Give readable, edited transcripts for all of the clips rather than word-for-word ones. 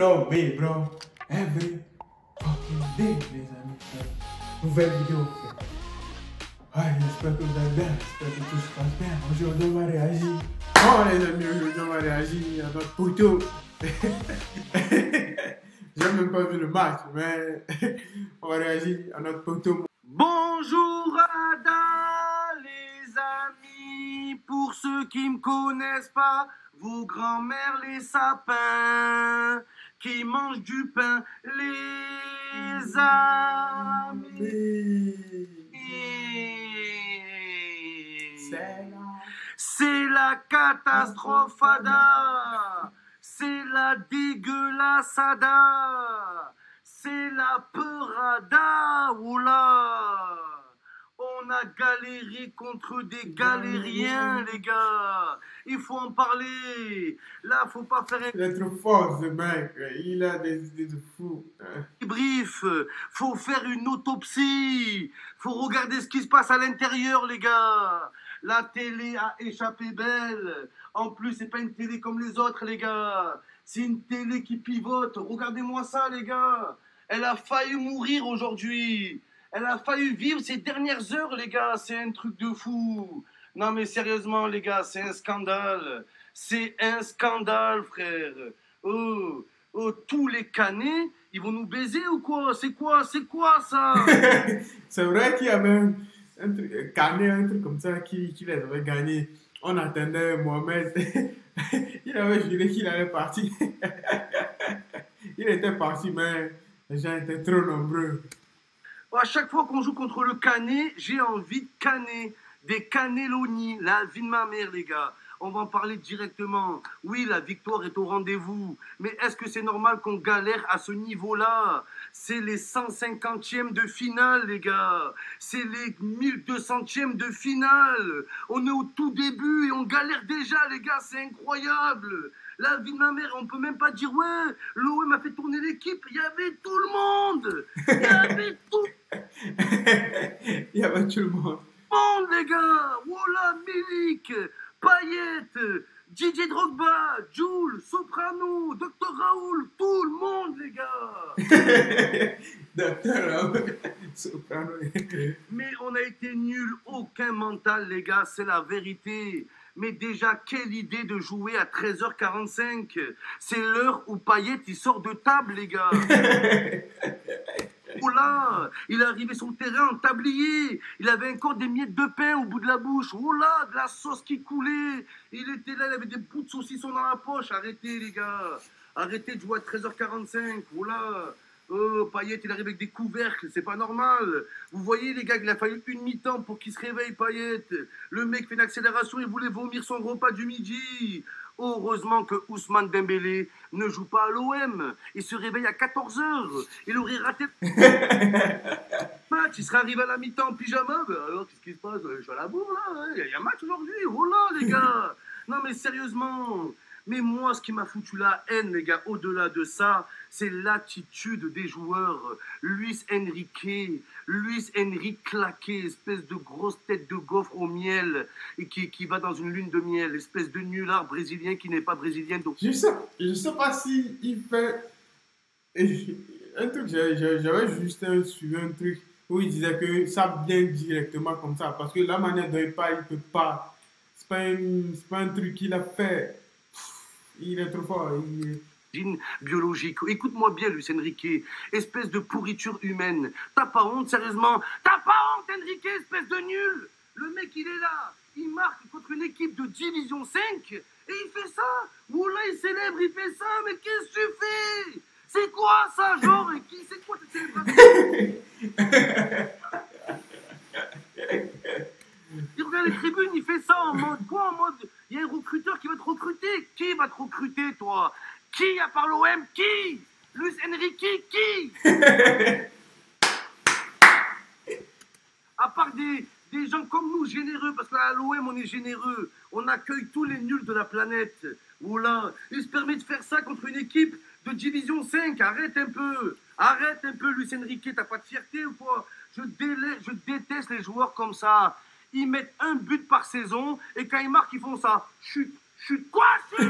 bro, oui, bro. Every fucking day, les amis. Nouvelle vidéo, frère. Ouais, j'espère que vous allez bien. J'espère que tout se passe bien. Aujourd'hui, on va réagir. Bon, les amis, aujourd'hui, on va réagir à notre poteau. J'ai même pas vu le match, mais on va réagir à notre poteau. Bonjour Ada, les amis. Pour ceux qui me connaissent pas, vos grands-mères les sapins qui mangent du pain, les amis. C'est la catastrophe Ada. C'est la dégueulassada. C'est la peurada. Oula. On a galéré contre des galériens, les gars. Il faut en parler. Là, faut pas faire Il est trop fort, ce mec. Il a des idées de fou. Brief, faut faire une autopsie. Faut regarder ce qui se passe à l'intérieur, les gars. La télé a échappé belle. En plus, c'est pas une télé comme les autres, les gars. C'est une télé qui pivote. Regardez-moi ça, les gars. Elle a failli mourir aujourd'hui. Elle a failli vivre ses dernières heures, les gars. C'est un truc de fou. Non, mais sérieusement, les gars, c'est un scandale. C'est un scandale, frère. Oh, tous les canets, ils vont nous baiser ou quoi? C'est quoi ça? C'est vrai qu'il y avait un truc, Canet, un truc comme ça qui les avait gagnés. On attendait Mohamed. Il avait juré qu'il allait partir. Il était parti, mais les gens étaient trop nombreux. À chaque fois qu'on joue contre le Canet, j'ai envie de canner. Des Caneloni, la vie de ma mère, les gars. On va en parler directement. Oui, la victoire est au rendez-vous. Mais est-ce que c'est normal qu'on galère à ce niveau-là? C'est les 150e de finale, les gars. C'est les 1200e de finale. On est au tout début et on galère déjà, les gars. C'est incroyable. La vie de ma mère, on peut même pas dire, ouais, l'OM a fait tourner l'équipe. Il y avait tout le monde. Il y avait tout. Il y avait tout le monde. Les gars, Wola, Milik, Payet, Didier Drogba, Jules, Soprano, Dr Raoul, tout le monde, les gars. Dr Raoul, Soprano. Mais on a été nuls, aucun mental, les gars, c'est la vérité. Mais déjà, quelle idée de jouer à 13h45. C'est l'heure où Payet, il sort de table, les gars. Oh là, il est arrivé sur le terrain en tablier. Il avait encore des miettes de pain au bout de la bouche. Oh là, de la sauce qui coulait. Il était là, il avait des bouts de saucisson dans la poche. Arrêtez, les gars. Arrêtez de jouer à 13h45. Oh là. Oh, Payet, il arrive avec des couvercles. C'est pas normal. Vous voyez, les gars, qu'il a fallu une mi-temps pour qu'il se réveille, Payet. Le mec fait une accélération. Il voulait vomir son repas du midi. Heureusement que Ousmane Dembélé ne joue pas à l'OM. Il se réveille à 14h. Il aurait raté le match. Il serait arrivé à la mi-temps en pyjama. Alors, qu'est-ce qui se passe? Je suis à la bourre, là. Il y a un match aujourd'hui. Oh là, les gars. Non, mais sérieusement. Mais moi, ce qui m'a foutu la haine, les gars, au-delà de ça, c'est l'attitude des joueurs. Luis Enrique claqué, espèce de grosse tête de gaufre au miel, et qui va dans une lune de miel, espèce de nulard brésilien qui n'est pas brésilien. Donc... Je sais pas si il fait un truc. J'avais juste suivi un truc où il disait que ça vient directement comme ça, parce que la manière dont il parle, il peut pas. C'est pas un truc qu'il a fait. Il est trop fort. Biologique. Écoute-moi bien, Luis Enrique. Espèce de pourriture humaine. T'as pas honte, sérieusement? T'as pas honte, Enrique, espèce de nul? Le mec, il est là. Il marque contre une équipe de division 5 et il fait ça. Oula, il célèbre, il fait ça. Mais qu'est-ce que tu fais? C'est quoi ça, genre? C'est quoi cette célébration? Il regarde les tribunes, il fait ça en mode quoi? En mode, il y a un recruteur qui va te recruter. Qui va te recruter, toi? Qui à part l'OM? Qui? Luis Enrique? Qui? À part des gens comme nous, généreux, parce qu'à l'OM, on est généreux. On accueille tous les nuls de la planète. Oula, il se permet de faire ça contre une équipe de division 5. Arrête un peu, Luis Enrique. T'as pas de fierté ou quoi? Je déteste les joueurs comme ça. Ils mettent un but par saison et quand ils marquent, ils font ça. Chut, Chute quoi, chute?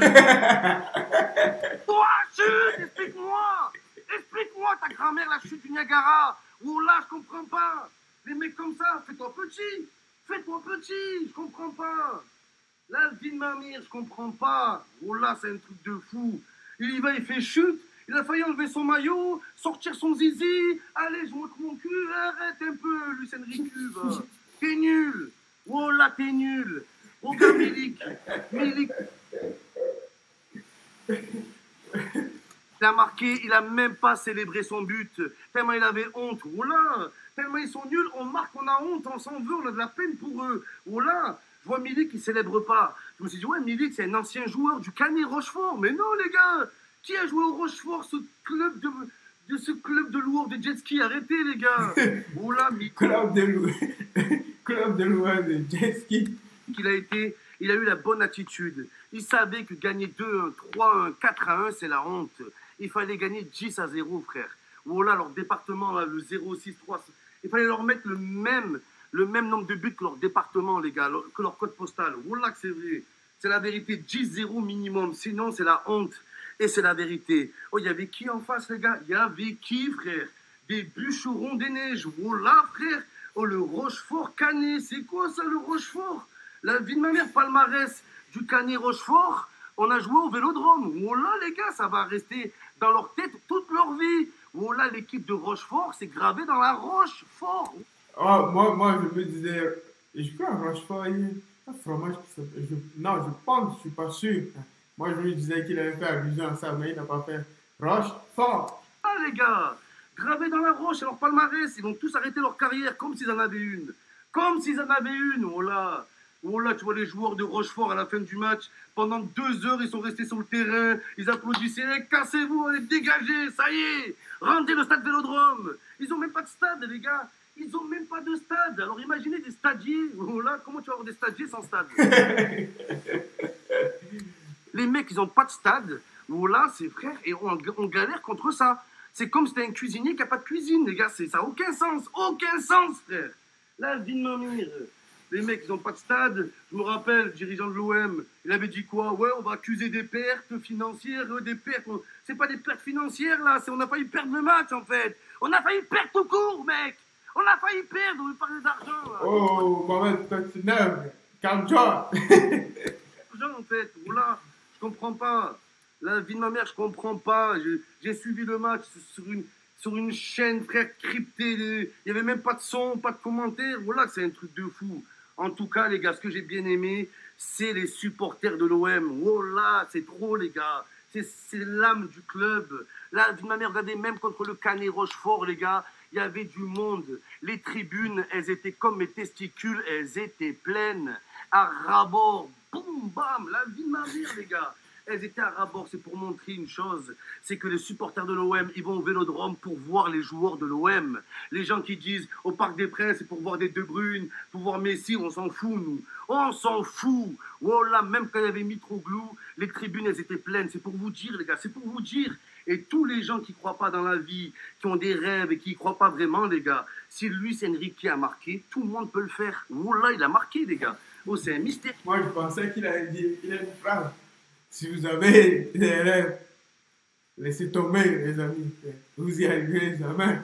Toi, chute, explique-moi. Explique-moi ta grand-mère, la chute du Niagara. Oh là, je comprends pas. Les mecs comme ça, fais-toi petit. Fais-toi petit, je comprends pas. La vie de ma mère, je comprends pas. Oh là, c'est un truc de fou. Il y va, il fait chute. Il a failli enlever son maillot, sortir son zizi. Allez, je montre mon cul. Arrête un peu, Luis Enrique. Va. T'es nul. Oh là, t'es nul. Regarde Milik. Milik. Il a marqué, il a même pas célébré son but. Tellement il avait honte. Oh là. Tellement ils sont nuls. On marque, on a honte, on s'en veut, on a de la peine pour eux. Oh là. Je vois Milik qui ne célèbre pas. Je me suis dit, ouais, Milik, c'est un ancien joueur du Canet Rochefort. Mais non, les gars, qui a joué au Rochefort, ce club de loueurs de jet ski? Arrêtez, les gars. Oh là, club de loueurs de jet ski. Il a eu la bonne attitude. Il savait que gagner 2-1, 3-1, 4-1, c'est la honte. Il fallait gagner 10-0, frère. Oh là, leur département, là, le 0-6-3, il fallait leur mettre le même nombre de buts que leur département, les gars, que leur code postal. Voilà que c'est vrai. C'est la vérité. 10-0 minimum. Sinon, c'est la honte. Et c'est la vérité. Oh, il y avait qui en face, les gars? Il y avait qui, frère? Des bûcherons des neiges. Voilà, frère. Oh, le Rochefort Canet. C'est quoi ça, le Rochefort? La vie de ma mère, palmarès du Canet Rochefort. On a joué au Vélodrome. Voilà, les gars, ça va rester dans leur tête toute leur vie. Voilà, l'équipe de Rochefort, c'est gravé dans la Rochefort. Oh, moi, je me disais, je crois à Rochefort, il y a un fromage qui s'appelle. Non, je pense, je suis pas sûr. Moi, je me disais qu'il avait fait allusion à ça, mais il n'a pas fait Rochefort. Ah, les gars, gravés dans la roche, alors palmarès, ils vont tous arrêter leur carrière comme s'ils en avaient une. Comme s'ils en avaient une, oh là. Oh là, tu vois les joueurs de Rochefort à la fin du match, pendant 2 heures, ils sont restés sur le terrain, ils applaudissaient, hey, cassez-vous, allez, dégagez, ça y est, rendez le stade Vélodrome. Ils ont même pas de stade, les gars. Ils n'ont même pas de stade. Alors imaginez des stadiers. Oh là, comment tu vas avoir des stadiers sans stade? Les mecs, ils n'ont pas de stade. Oh là, c'est frère. Et on galère contre ça. C'est comme si c'était un cuisinier qui n'a pas de cuisine, les gars. Ça n'a aucun sens. Aucun sens, frère. La vie de ma mère. Les mecs, ils n'ont pas de stade. Je me rappelle, le dirigeant de l'OM, il avait dit quoi? Ouais, on va accuser des pertes financières, des pertes. C'est pas des pertes financières, là. On a failli perdre le match, en fait. On a failli perdre tout court, mec. On a failli perdre, on veut parler d'argent. Là. Oh, Mohamed, toi, tu n'aimes. Calme-toi. En fait, voilà, je comprends pas. La vie de ma mère, je comprends pas. J'ai suivi le match sur une chaîne, frère, cryptée. Il n'y avait même pas de son, pas de commentaires. Voilà, c'est un truc de fou. En tout cas, les gars, ce que j'ai bien aimé, c'est les supporters de l'OM. Voilà, c'est trop, les gars. C'est l'âme du club. La vie de ma mère, regardez, même contre le Canet Rochefort, les gars, il y avait du monde. Les tribunes, elles étaient comme mes testicules, elles étaient pleines. À ras-bord, boum, bam, la vie de ma mère, les gars. Elles étaient à ras-bord, c'est pour montrer une chose, c'est que les supporters de l'OM, ils vont au Vélodrome pour voir les joueurs de l'OM. Les gens qui disent au Parc des Princes, c'est pour voir des De Bruyne, pour voir Messi, on s'en fout, nous. On s'en fout. Oh là, même quand il y avait Mitroglou, les tribunes, elles étaient pleines. C'est pour vous dire, les gars, c'est pour vous dire. Et tous les gens qui ne croient pas dans la vie, qui ont des rêves et qui ne croient pas vraiment, les gars, si Luis Enrique a marqué, tout le monde peut le faire. Oh là, il a marqué, les gars. Oh, c'est un mystère. Moi, je pensais qu'il allait dire une phrase. Si vous avez des rêves, laissez tomber, les amis. Vous y arriverez jamais.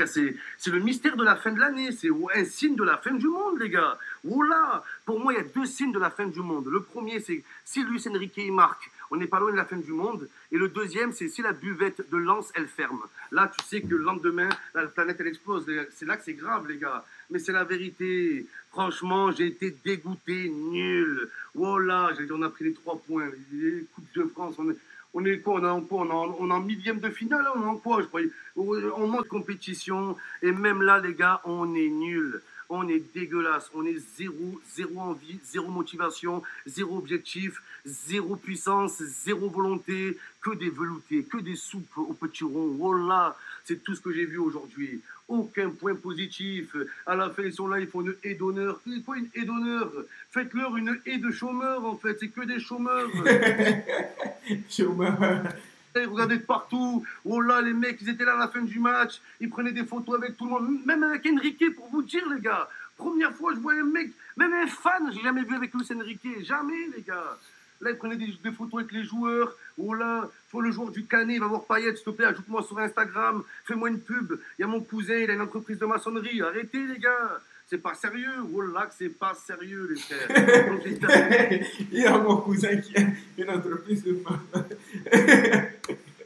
C'est le mystère de la fin de l'année. C'est un signe de la fin du monde, les gars. Oh là, pour moi, il y a 2 signes de la fin du monde. Le premier, c'est si Luis Enrique marque, on n'est pas loin de la fin du monde. Et le deuxième, c'est si la buvette de Lens, elle ferme. Là, tu sais que le lendemain, la planète, elle explose. C'est là que c'est grave, les gars. Mais c'est la vérité. Franchement, j'ai été dégoûté, nul. Voilà, on a pris les 3 points. Les Coupe de France, on est quoi? On est en quoi? On est en millième de finale, on est en quoi? Je croyais. On manque de compétition. Et même là, les gars, on est nul. On est dégueulasse. On est zéro envie, zéro motivation, zéro objectif, zéro puissance, zéro volonté. Que des veloutés, que des soupes au petit rond. Voilà, c'est tout ce que j'ai vu aujourd'hui. Aucun point positif. À la fin, ils sont là, ils font une haie d'honneur. C'est quoi une haie d'honneur? Faites-leur une haie de chômeurs, en fait. C'est que des chômeurs. Chômeurs. Regardez de partout. Oh là, les mecs, ils étaient là à la fin du match. Ils prenaient des photos avec tout le monde. Même avec Enrique, pour vous dire, les gars. Première fois, je vois un mec, même un fan, j'ai jamais vu avec Luis Enrique. Jamais, les gars. Là, il prenait des photos avec les joueurs. Oh là, faut le joueur du Canet, il va voir Payet, s'il te plaît, ajoute-moi sur Instagram, fais-moi une pub. Il y a mon cousin, il a une entreprise de maçonnerie. Arrêtez, les gars. C'est pas sérieux. Oh là, que c'est pas sérieux, les frères. Donc, Il y a mon cousin qui a une entreprise de maçonnerie.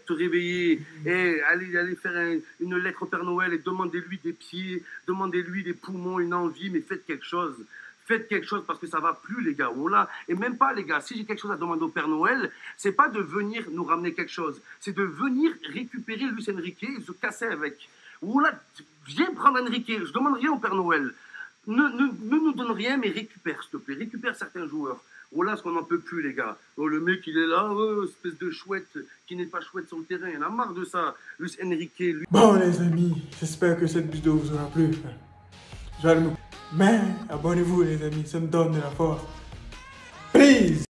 Se réveiller et aller faire une lettre au Père Noël et demandez-lui des pieds, demandez-lui des poumons, une envie, mais faites quelque chose. Faites quelque chose parce que ça va plus, les gars. Oh là. Et même pas, les gars, si j'ai quelque chose à demander au Père Noël, c'est pas de venir nous ramener quelque chose, c'est de venir récupérer Luis Enrique et se casser avec. Oh là, viens prendre Enrique, je demande rien au Père Noël. Ne nous donne rien, mais récupère, s'il te plaît. Récupère certains joueurs. Oh là, ce qu'on n'en peut plus, les gars. Oh, le mec, il est là, oh, espèce de chouette qui n'est pas chouette sur le terrain. Il en a marre de ça. Luis Enrique, lui. Bon, les amis, j'espère que cette vidéo vous aura plu. Mais abonnez-vous, les amis, ça me donne de la force. Peace!